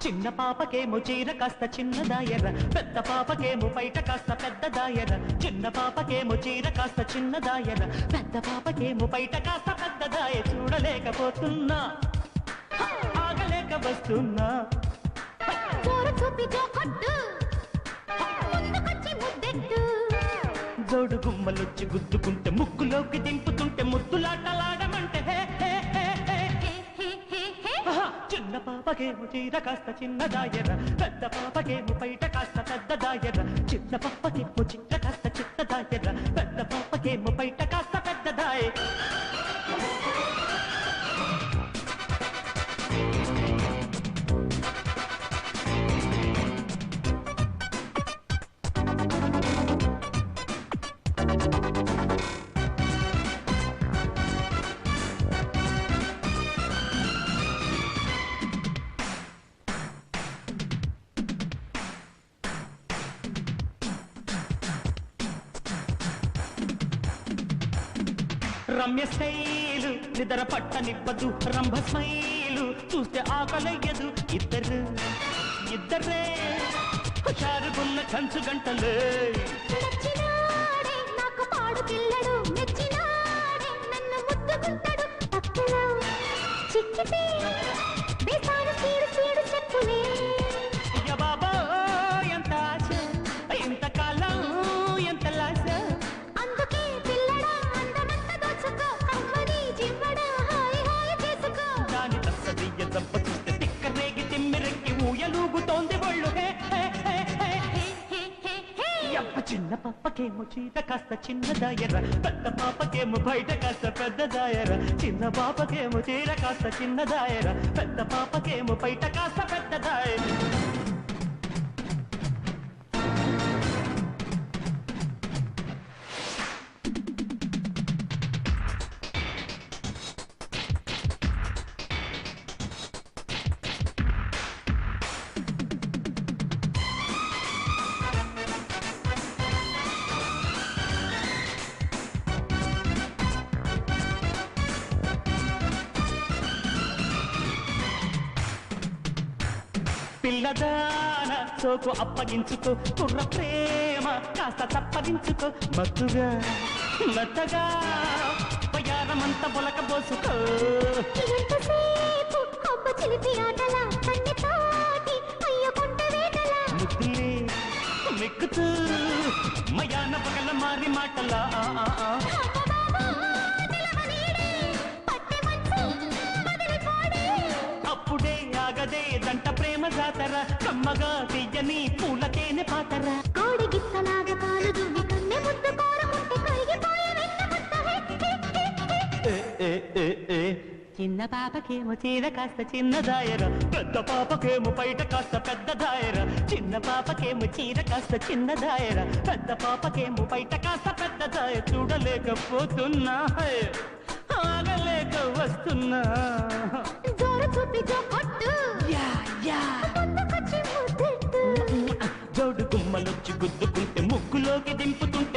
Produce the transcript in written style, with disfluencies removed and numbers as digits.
చిన్న పాపకేమో చీర కాస్త చిన్నదాయర, పెద్ద పాపకేమో బయట కాస్త పెద్దదాయర. చిన్న పాపకేమో చీర కాస్త చిన్నదాయర, పెద్ద పాపకేమో బయట కాస్త పెద్దదాయ. చూడలేకపోతున్నా, ఆగలేక వస్తున్నా. జోడు గుమ్మలొచ్చి గుద్దుకుంటే, ముక్కులోకి దింపుతుంటే, ముద్దులాటలాడమంటే చిన్న పాపకేమో చీర కాస్త చిన్నదాయర, పెద్ద పాపకేమో బయట కాస్త పెద్దదాయర. చిన్న పాపకేమో చీర కాస్త చిన్నదాయర, పెద్ద పాపకేమో బయట కాస్త పెద్దదాయ. రమ్య స్టైలు నిద్ర పట్టనివ్వదు, రంభ స్మైలు చూస్తే ఆకలయ్యదు. ఇద్దరే హుషారుగున్న కంచు గంటలే. నాకు పాడు పిల్లడు మెచ్చినాడే, నన్ను ముద్దుకుంటాడు పక్కలో చిక్కితే దేశాలు సీడు సీడు చెప్పులే. బాబా ఎంత ఆశ, ఎంతకాలం ఎంత లాస. అందుకే పిల్లడా అందమంత దోచుకో, అమ్మని జివ్వడా హాయి హాయి చేసుకో. దాని తప్పదియ్య దెబ్బ చూస్తే తిక్క రేగి తిమ్మిరెక్కి ఊయలూగుతోంది ఒళ్ళు. చిన్న పాపకేమో చీర కాస్త చిన్నదాయర, పెద్ద పాపకేమో బయట కాస్త పెద్దదాయర. చిన్న పాపకేమో చీర కాస్త చిన్నదాయర, పెద్ద పాపకేమో బయట కాస్త పెద్దదాయర. పిల్లదాన సోకు అప్పగించుకో, కుర్ర ప్రేమ కాస్త తప్పగించుకో. మత్తుగా మెత్తగా పయారమంత బొలక బోసుకో. ముద్దులే మెక్కుతూ మయాన పగల మారి మాటలా. అప్పుడే ఆగదే దంట ప్రేమ జాతర, కమ్మగా తీయని పూల తేనె పాతర. కోడి గిత్తలాగా పాలు దువ్వి కన్నె ముద్దు కోరముంటే కరిగిపోయే వెన్న ముద్ద. చిన్న పాపకేమో చీర కాస్త చిన్నదాయర, పెద్ద పాపకేమో బయట కాస్త పెద్దదాయర. చిన్న పాపకేమో చీర కాస్త చిన్నదాయర, పెద్ద పాపకేమో బయట కాస్త పెద్దదాయ. చూడలేకపోతున్నా, ఆగలేక వస్తున్నా. జోడు గుమ్మలొచ్చి గుద్దుకుంటే, ముక్కులోకి దింపుతుంటే,